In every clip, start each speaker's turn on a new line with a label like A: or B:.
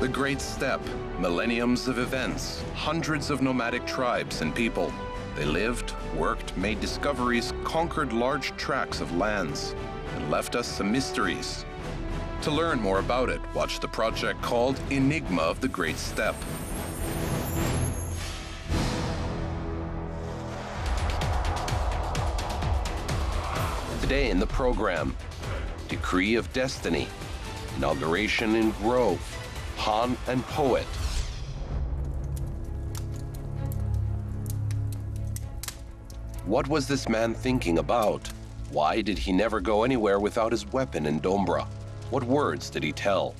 A: The Great Steppe, millenniums of events, hundreds of nomadic tribes and people. They lived, worked, made discoveries, conquered large tracts of lands, and left us some mysteries. To learn more about it, watch the project called Enigma of the Great Steppe. Today in the program, Decree of Destiny, Inauguration in Grove, Han and Poet. What was this man thinking about? Why did he never go anywhere without his weapon in Dombra? What words did he tell?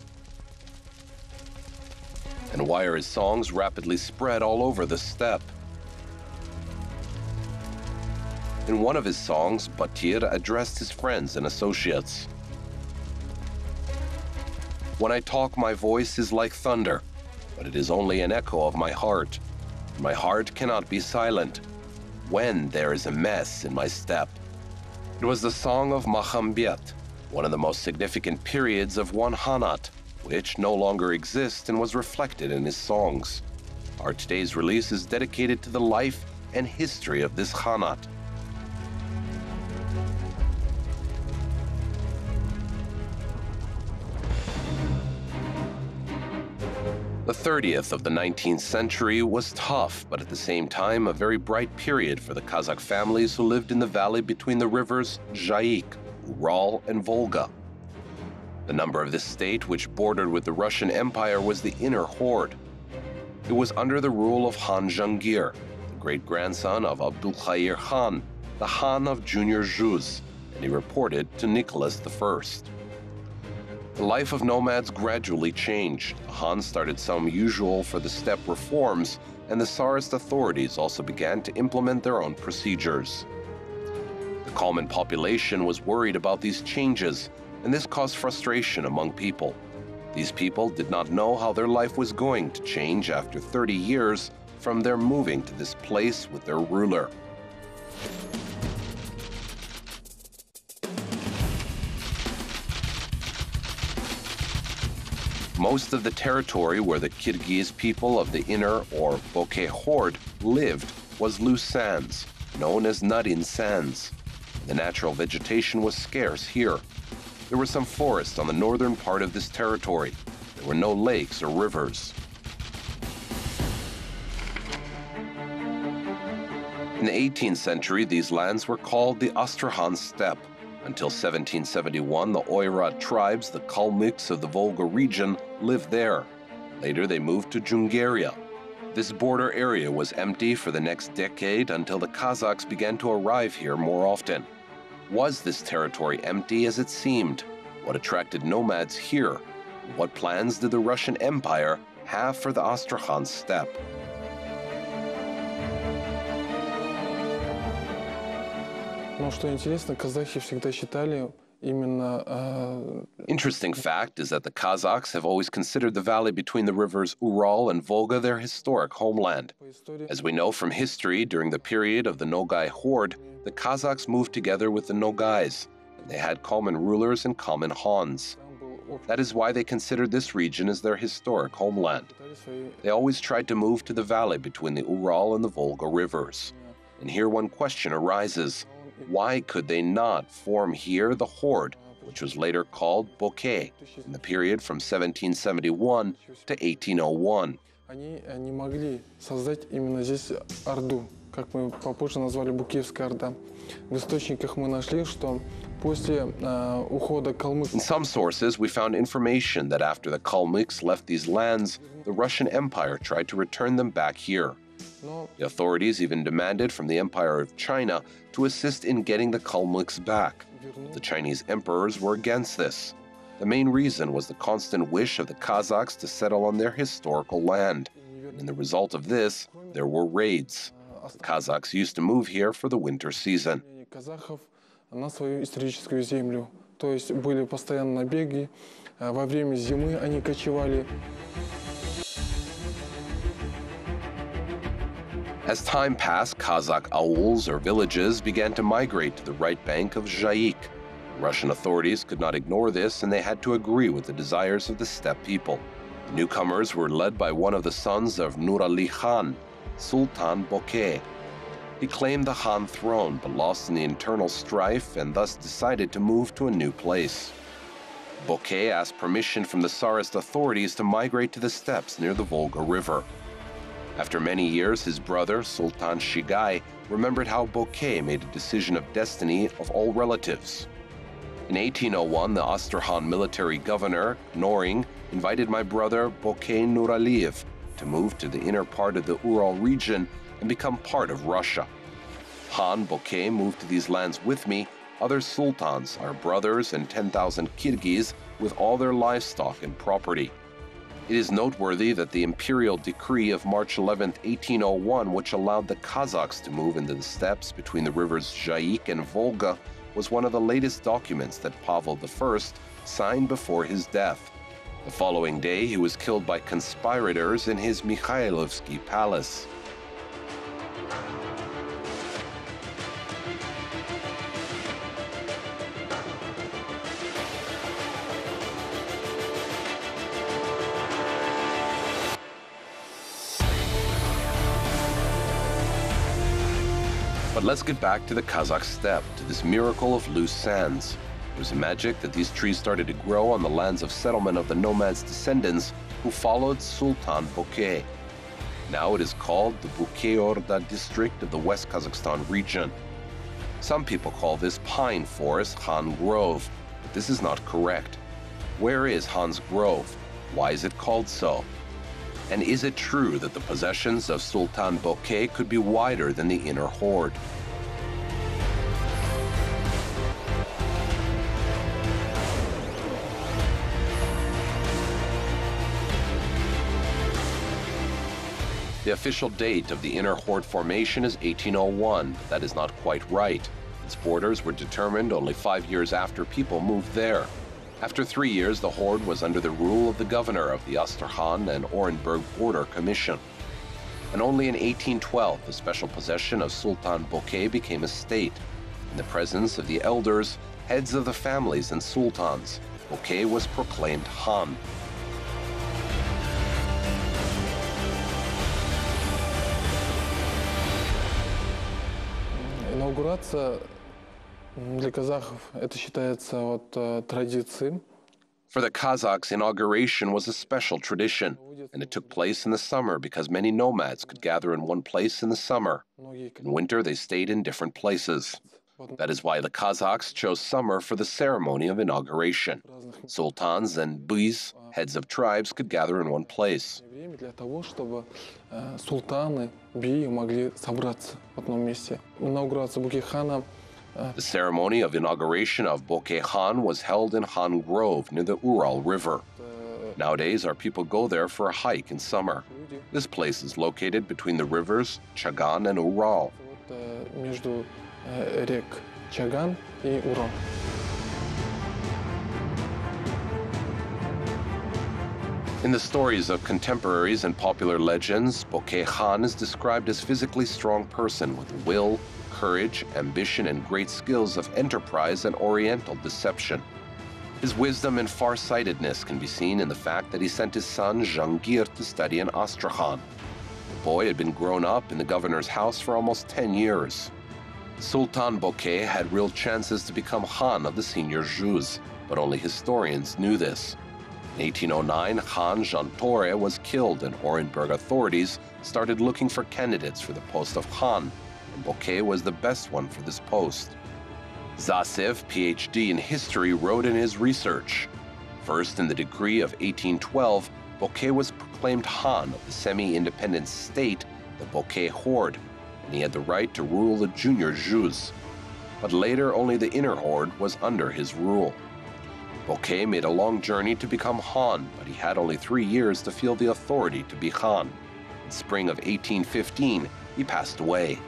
A: And why are his songs rapidly spread all over the steppe? In one of his songs, Batir addressed his friends and associates. When I talk, my voice is like thunder, but it is only an echo of my heart. My heart cannot be silent when there is a mess in my steppe. It was the song of Mahambiet, one of the most significant periods of one Hanat, which no longer exists and was reflected in his songs. Our today's release is dedicated to the life and history of this Hanat. The 30th of the 19th century was tough, but at the same time a very bright period for the Kazakh families who lived in the valley between the rivers Zhaik, Ural, and Volga. The number of this state, which bordered with the Russian Empire, was the Inner Horde. It was under the rule of Han Jangir, the great-grandson of Abdulkhair Khan, the Han of Junior Juz, and he reported to Nicholas I. The life of nomads gradually changed. The Han started some usual for the steppe reforms, and the Tsarist authorities also began to implement their own procedures. The Kalman population was worried about these changes, and this caused frustration among people. These people did not know how their life was going to change after 30 years from their moving to this place with their ruler. Most of the territory where the Kyrgyz people of the Inner or Bouquet Horde lived was loose sands, known as Nadin sands. The natural vegetation was scarce here. There were some forests on the northern part of this territory. There were no lakes or rivers. In the 18th century, these lands were called the Astrakhan Steppe. Until 1771, the Oirat tribes, the Kalmyks of the Volga region, lived there. Later, they moved to Jungaria. This border area was empty for the next decade until the Kazakhs began to arrive here more often. Was this territory empty as it seemed? What attracted nomads here? What plans did the Russian Empire have for the Astrakhan Steppe? Interesting fact is that the Kazakhs have always considered the valley between the rivers Ural and Volga their historic homeland. As we know from history, during the period of the Nogai Horde, the Kazakhs moved together with the Nogais, and they had common rulers and common Khans. That is why they considered this region as their historic homeland. They always tried to move to the valley between the Ural and the Volga rivers. And here one question arises. Why could they not form here the Horde, which was later called Bouquet, in the period from 1771 to 1801? In some sources, we found information that after the Kalmyks left these lands, the Russian Empire tried to return them back here. The authorities even demanded from the Empire of China to assist in getting the Kalmyks back. The Chinese emperors were against this. The main reason was the constant wish of the Kazakhs to settle on their historical land. And the result of this, there were raids. The Kazakhs used to move here for the winter season. As time passed, Kazakh auls or villages began to migrate to the right bank of Zhaik. Russian authorities could not ignore this, and they had to agree with the desires of the steppe people. Newcomers were led by one of the sons of Nur Ali Khan, Sultan Bouquet. He claimed the Han throne but lost in the internal strife and thus decided to move to a new place. Bouquet asked permission from the Tsarist authorities to migrate to the steppes near the Volga River. After many years, his brother, Sultan Shigai, remembered how Bouquet made a decision of destiny of all relatives. In 1801, the Astrakhan military governor, Noring, invited my brother, Bouquet Nuraliyev, to move to the inner part of the Ural region and become part of Russia. Han Bouquet moved to these lands with me, other sultans, our brothers, and 10,000 Kyrgyz with all their livestock and property. It is noteworthy that the imperial decree of March 11, 1801, which allowed the Kazakhs to move into the steppes between the rivers Zhaik and Volga, was one of the latest documents that Pavel I signed before his death. The following day, he was killed by conspirators in his Mikhailovsky palace. But let's get back to the Kazakh steppe, to this miracle of loose sands. It was magic that these trees started to grow on the lands of settlement of the nomads' descendants who followed Sultan Bouquet. Now it is called the Bouquet Horde district of the West Kazakhstan region. Some people call this pine forest Han Grove, but this is not correct. Where is Han's Grove? Why is it called so? And is it true that the possessions of Sultan Bouquet could be wider than the inner Horde? The official date of the inner Horde formation is 1801, but that is not quite right. Its borders were determined only 5 years after people moved there. After 3 years, the Horde was under the rule of the governor of the Astrakhan and Orenburg Border Commission. And only in 1812, the special possession of Sultan Bouquet became a state. In the presence of the elders, heads of the families and sultans, Bouquet was proclaimed Han.
B: Инаугурация для казахов это считается традицией.
A: For the Kazakhs, inauguration was a special tradition, and it took place in the summer because many nomads could gather in one place in the summer. In winter, they stayed in different places. That is why the Kazakhs chose summer for the ceremony of inauguration. Sultans and bys, heads of tribes, could gather in one place.
B: Для того, чтобы султаны, бии могли собраться в одном месте. Инаугурация Букей хана.
A: The ceremony of inauguration of Bouquet Khan was held in Han Grove near the Ural River. Nowadays, our people go there for a hike in summer. This place is located between the rivers Chagan and Ural.
B: Между рек Чаган и Урал.
A: In the stories of contemporaries and popular legends, Bouquet Khan is described as a physically strong person with will, courage, ambition, and great skills of enterprise and oriental deception. His wisdom and far-sightedness can be seen in the fact that he sent his son Jangir to study in Astrakhan. The boy had been grown up in the governor's house for almost 10 years. Sultan Bouquet had real chances to become Khan of the senior Juz, but only historians knew this. In 1809, Khan Jantore was killed and Orenburg authorities started looking for candidates for the post of Khan, and Bouquet was the best one for this post. Zasev, PhD in history, wrote in his research, first in the decree of 1812, Bouquet was proclaimed Khan of the semi-independent state, the Bouquet Horde, and he had the right to rule the junior Juz. But later, only the inner Horde was under his rule. Bouquet made a long journey to become Khan, but he had only 3 years to feel the authority to be Khan. In spring of 1815, he passed away.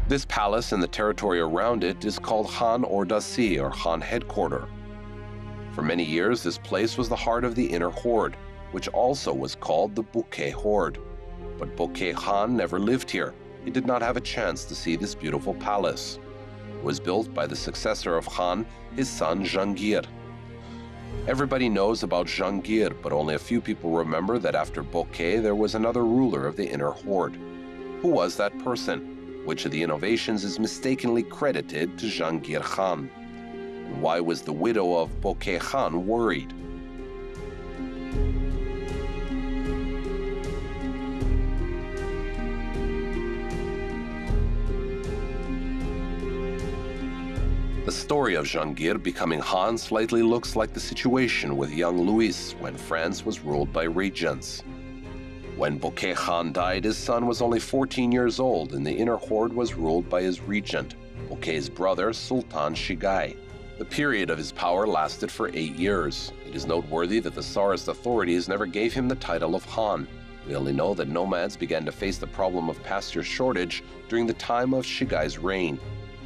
A: This palace and the territory around it is called Han Ordasi, or Han Headquarter. For many years, this place was the heart of the inner Horde, which also was called the Bouquet Horde. but Bouquet Khan never lived here. He did not have a chance to see this beautiful palace. It was built by the successor of Khan, his son Jahangir. Everybody knows about Jahangir, but only a few people remember that after Bouquet there was another ruler of the inner Horde. Who was that person? Which of the innovations is mistakenly credited to Jahangir Khan? And why was the widow of Bouquet Khan worried? The story of Jahangir becoming Khan slightly looks like the situation with young Louis when France was ruled by regents. When Bouquet Khan died, his son was only 14 years old and the inner Horde was ruled by his regent, Bouquet's brother Sultan Shigai. The period of his power lasted for 8 years. It is noteworthy that the Tsarist authorities never gave him the title of Khan. We only know that nomads began to face the problem of pasture shortage during the time of Shigai's reign.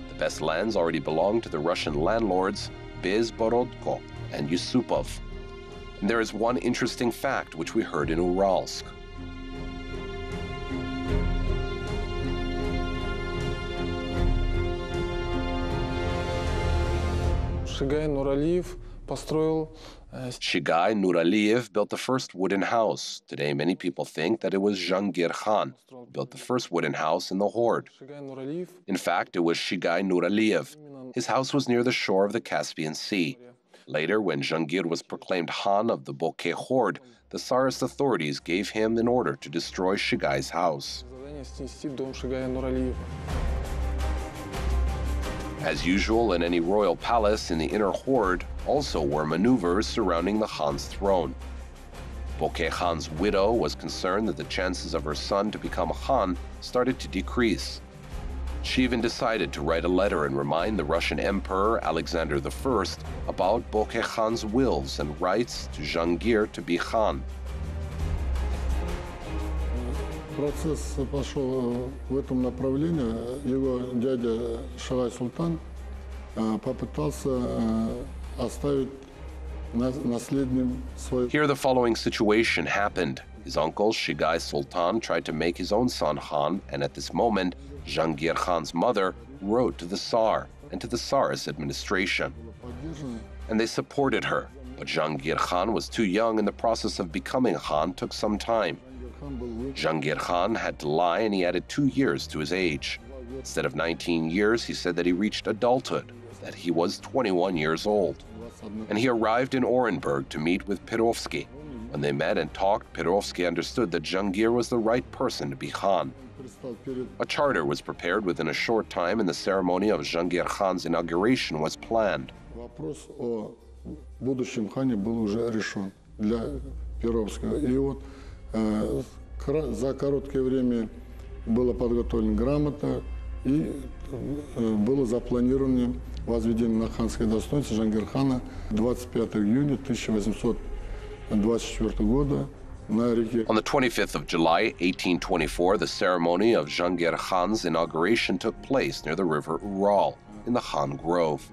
A: The best lands already belonged to the Russian landlords Bezborodko and Yusupov. And there is one interesting fact which we heard in Uralsk.
B: Shigai Nuraliyev построил
A: Shigai Nuraliyev built the first wooden house. Today, many people think that it was Jahangir Khan who built the first wooden house in the Horde. In fact, it was Shigai Nuraliyev. His house was near the shore of the Caspian Sea. Later, when Jahangir was proclaimed Khan of the Bouquet Horde, the Tsarist authorities gave him an order to destroy Shigai's house. As usual in any royal palace in the inner Horde, also were maneuvers surrounding the Khan's throne. Bouquet Khan's widow was concerned that the chances of her son to become Khan started to decrease. She even decided to write a letter and remind the Russian Emperor Alexander I about Bouquet Khan's wills and rights to Jahangir to be Khan.
C: Процесс пошел в этом направлении. Его дядя Шагай Султан попытался оставить наследным свой.
A: Here the following situation happened. His uncle Shigai Sultan tried to make his own son Khan, and at this moment, Jahangir Khan's mother wrote to the Tsar and to the Tsarist administration. And they supported her, but Jahangir Khan was too young and the process of becoming Khan took some time. Jahangir Khan had to lie and he added 2 years to his age. Instead of 19 years, he said that he reached adulthood, that he was 21 years old. And he arrived in Orenburg to meet with Perovsky. When they met and talked, Perovsky understood that Jahangir was the right person to be Khan. A charter was prepared within a short time and the ceremony of Jahangir Khan's inauguration was planned.
C: Вопрос о будущем хане был уже решен для Перовского. И вот за короткое время была подготовлена грамота и было запланировано возведение на ханское достоинство Жангир хана 25 июня 1824 года на реке.
A: On the 25th of July, 1824, the ceremony of Jahangir Khan's inauguration took place near the river Ural in the Khan Grove.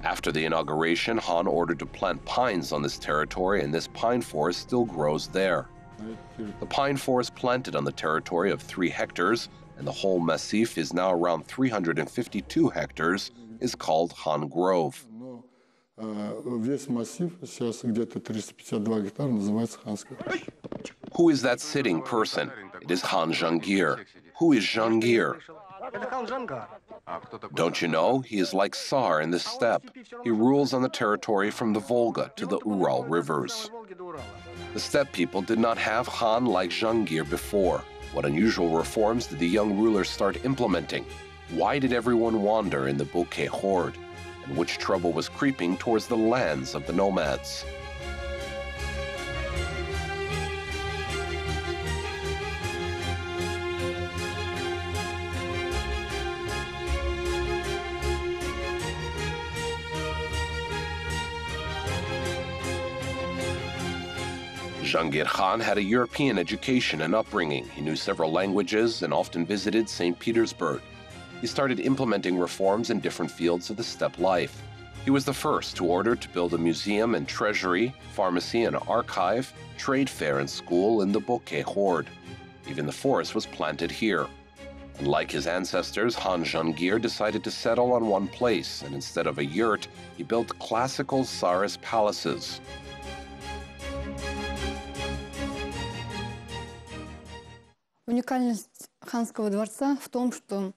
A: After the inauguration, Khan ordered to plant pines on this territory, and this pine forest still grows there. The pine forest planted on the territory of 3 hectares, and the whole massif is now around 352 hectares, is called Khan Grove.
C: Весь массив сейчас где-то 352 гектара называется ханский.
A: Who is that sitting person? It is Khan Jahangir. Who is Jahangir? Don't you know? He is like Tsar in the steppe. He rules on the territory from the Volga to the Ural rivers. The steppe people did not have Khan like Jahangir before. What unusual reforms did the young ruler start implementing? Why did everyone wander in the Bouquet Horde? And which trouble was creeping towards the lands of the nomads? Jahangir Khan had a European education and upbringing. He knew several languages and often visited St. Petersburg. He started implementing reforms in different fields of the steppe life. He was the first to order to build a museum and treasury, pharmacy and archive, trade fair and school in the Bouquet Horde. Even the forest was planted here. And like his ancestors, Han Jahangir decided to settle on one place, and instead of a yurt, he built classical Tsarist palaces.
D: Уникальность ханского дворца в том, что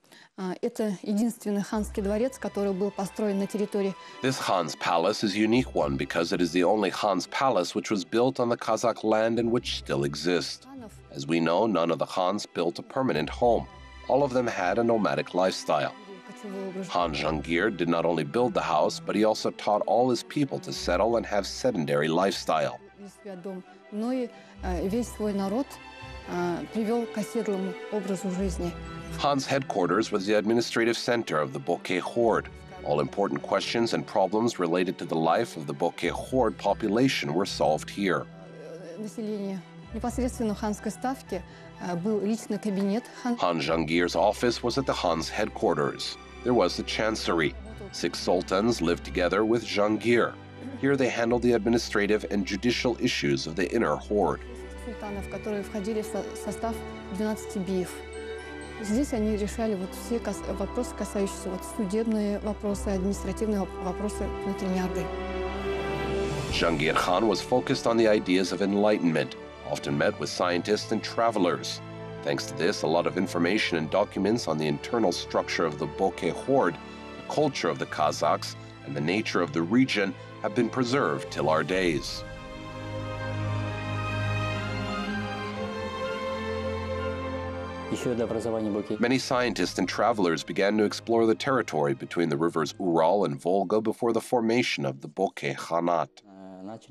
D: это единственный ханский дворец, который был построен на территории.
A: This Han's palace is a unique one because it is the only Han's palace which was built on the Kazakh land and which still exists. As we know, none of the Hans built a permanent home. All of them had a nomadic lifestyle. Han Jahangir did not only build the house, but he also taught all his people to settle and have sedentary lifestyle.
D: Но и весь свой народ привел к оседлому образу жизни.
A: Han's headquarters was the administrative center of the Bouquet Horde. All important questions and problems related to the life of the Bouquet Horde population were solved here.
D: Население непосредственно ханской ставки был личный кабинет.
A: Han Jahangir's office was at the Han's headquarters. There was the chancery. 6 sultans lived together with Jahangir. Here they handled the administrative and judicial issues of the inner horde.
D: Султанов, которые входили в состав 12 биев. Здесь они решали вот все вопросы, касающиеся судебные вопросы, административные вопросы внутренней Орды.
A: Jahangir Khan was focused on the ideas of enlightenment, often met with scientists and travelers. Thanks to this, a lot of information and documents on the internal structure of the Bouquet Horde, the culture of the Kazakhs, and the nature of the region have been preserved till our days. Many scientists and travelers began to explore the territory between the rivers Ural and Volga before the formation of the Bouquet Khanat.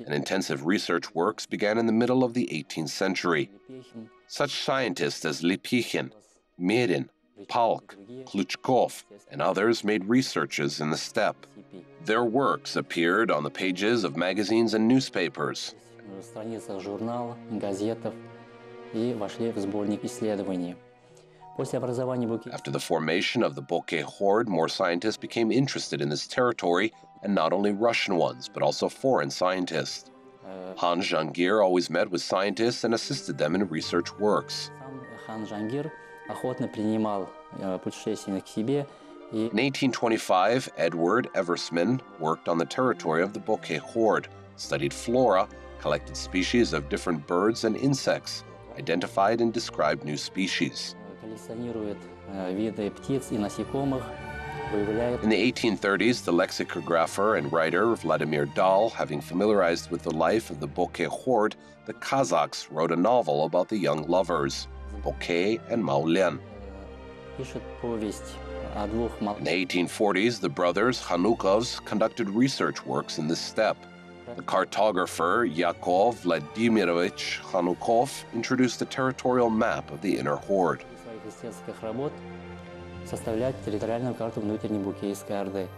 A: And intensive research works began in the middle of the 18th century. Such scientists as Lepikhin, Mirin, Palk, Kluchkov, and others made researches in the steppe. Their works appeared on the pages of magazines and newspapers. After the formation of the Bouquet Horde, more scientists became interested in this territory, and not only Russian ones, but also foreign scientists. Han Jahangir always met with scientists and assisted them in research works. In 1825, Edward Eversman worked on the territory of the Bouquet Horde, studied flora, collected species of different birds and insects, identified and described new species. In the 1830s, the lexicographer and writer Vladimir Dal, having familiarized with the life of the Bouquet Horde, the Kazakhs wrote a novel about the young lovers, Bouquet and Maulen. In the 1840s, the brothers Khanukovs conducted research works in the steppe. The cartographer Yakov Vladimirovich Khanukov introduced a territorial map of the inner horde.
E: Составлять территориальную карту внутренней Букейской Орды.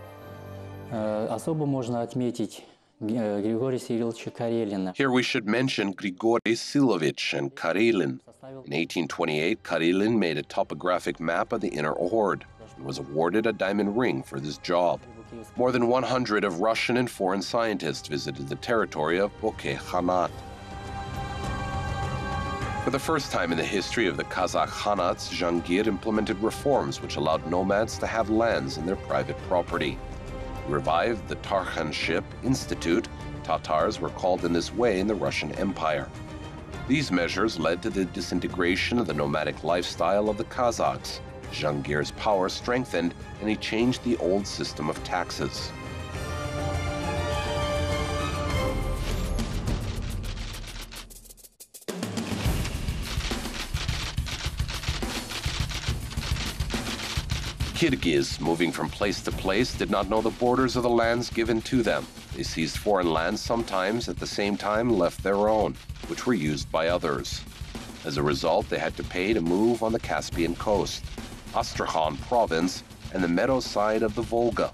E: Особо можно отметить Григория Сириловича Карелина.
A: Here we should mention Grigory Silovich and Karelin. In 1828, Karelin made a topographic map of the inner horde and was awarded a diamond ring for this job. More than 100 of Russian and foreign scientists visited the territory of Bouquet Khanat. For the first time in the history of the Kazakh Khanats, Jahangir implemented reforms which allowed nomads to have lands in their private property. He revived the Tarkhanship Institute. Tatars were called in this way in the Russian Empire. These measures led to the disintegration of the nomadic lifestyle of the Kazakhs. Jahangir's power strengthened, and he changed the old system of taxes. Kyrgyz, moving from place to place, did not know the borders of the lands given to them. They seized foreign lands sometimes, at the same time left their own, which were used by others. As a result, they had to pay to move on the Caspian coast, Astrakhan province, and the meadow side of the Volga.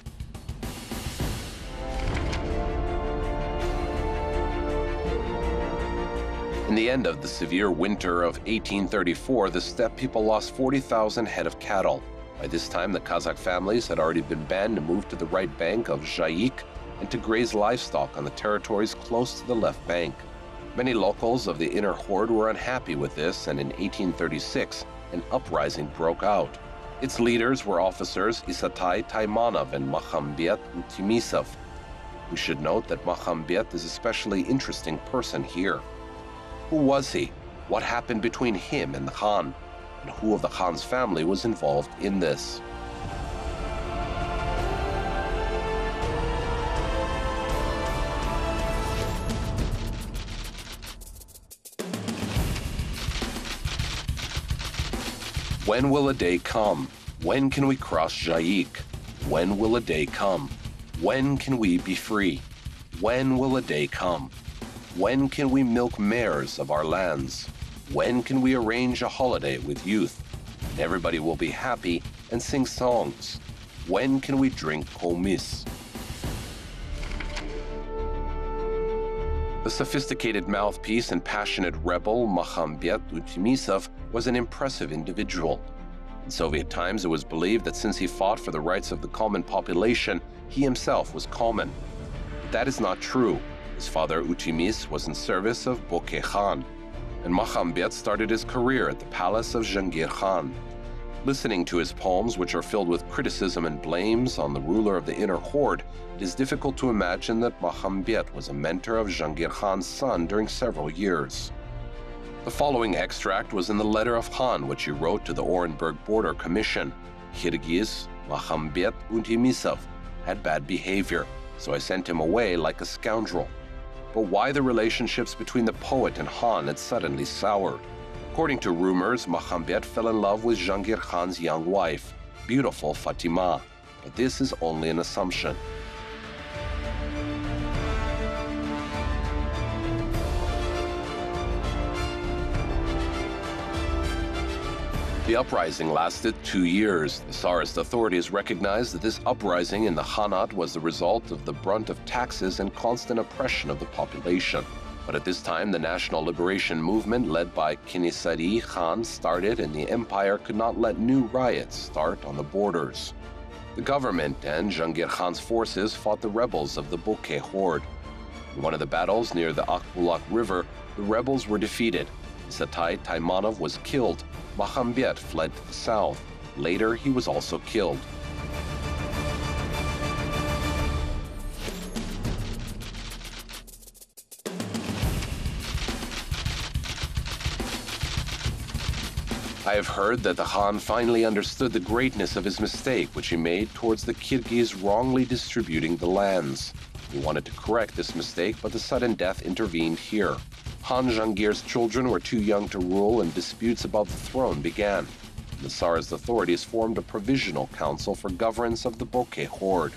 A: In the end of the severe winter of 1834, the steppe people lost 40,000 head of cattle. By this time, the Kazakh families had already been banned to move to the right bank of Zhaik and to graze livestock on the territories close to the left bank. Many locals of the inner Horde were unhappy with this, and in 1836, an uprising broke out. Its leaders were officers Isatai Taimanov and Makhambet Utimisov. We should note that Makhambet is a especially interesting person here. Who was he? What happened between him and the Khan? And who of the Khan's family was involved in this? When will a day come? When can we cross Jibek? When will a day come? When can we be free? When will a day come? When can we milk mares of our lands? When can we arrange a holiday with youth? And everybody will be happy and sing songs. When can we drink komis? The sophisticated mouthpiece and passionate rebel Makhambet Utimisov was an impressive individual. In Soviet times, it was believed that since he fought for the rights of the common population, he himself was common. But that is not true. His father Utimis was in service of Bouquet Khan, and Makhambet started his career at the palace of Jangir Khan. Listening to his poems, which are filled with criticism and blames on the ruler of the inner Horde, it is difficult to imagine that Makhambet was a mentor of Jangir Khan's son during several years. The following extract was in the letter of Khan, which he wrote to the Orenburg Border Commission. Kyrgyz Makhambet Utimisov had bad behavior, so I sent him away like a scoundrel. But why the relationships between the poet and Khan had suddenly soured? According to rumors, Makhambet fell in love with Jangir Khan's young wife, beautiful Fatima, but this is only an assumption. The uprising lasted 2 years. The Tsarist authorities recognized that this uprising in the Khanate was the result of the brunt of taxes and constant oppression of the population. But at this time, the National Liberation Movement led by Kenisari Khan started, and the empire could not let new riots start on the borders. The government and Jangir Khan's forces fought the rebels of the Bouquet Horde. In one of the battles near the Akbulak River, the rebels were defeated. Isatai Taimanov was killed. Makhambet fled to the south. Later, he was also killed. I have heard that the Khan finally understood the greatness of his mistake, which he made towards the Kyrgyz wrongly distributing the lands. He wanted to correct this mistake, but the sudden death intervened here. Khan Jangir's children were too young to rule, and disputes about the throne began. The Tsarist authorities formed a provisional council for governance of the Bouquet Horde.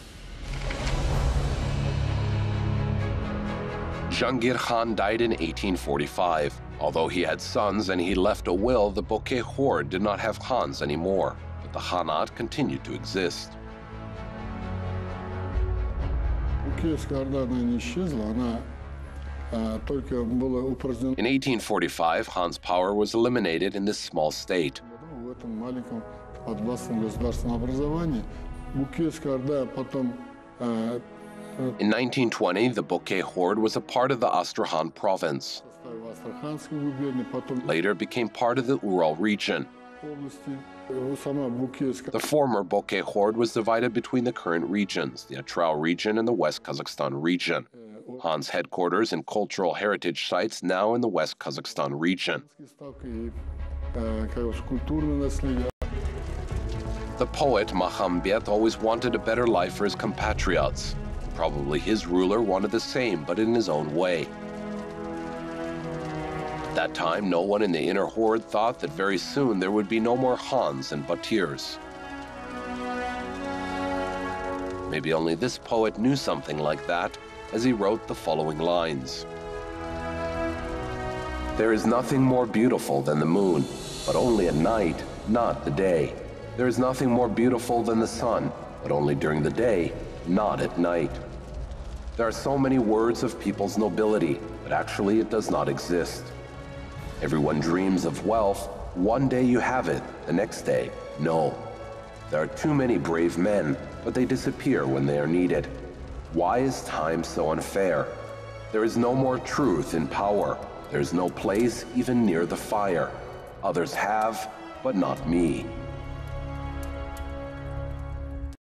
A: Jangir Khan died in 1845. Although he had sons and he left a will, the Bouquet Horde did not have Khans anymore, but the Khanate continued to exist. In 1845, Khan's power was eliminated in this small state. In 1920, the Bouquet Horde was a part of the Astrakhan province. Later became part of the Ural region. The former Bouquet Horde was divided between the current regions, the Atral region and the West Kazakhstan region. Khan's headquarters and cultural heritage sites now in the West Kazakhstan region. The poet Makhambet always wanted a better life for his compatriots. Probably his ruler wanted the same, but in his own way. At that time, no one in the inner Horde thought that very soon there would be no more Khans and Batirs. Maybe only this poet knew something like that, as he wrote the following lines. There is nothing more beautiful than the moon, but only at night, not the day. There is nothing more beautiful than the sun, but only during the day, not at night. There are so many words of people's nobility, but actually it does not exist. Everyone dreams of wealth. One day you have it, the next day, no. There are too many brave men, but they disappear when they are needed. Why is time so unfair? There is no more truth in power. There's no place even near the fire. Others have, but not me.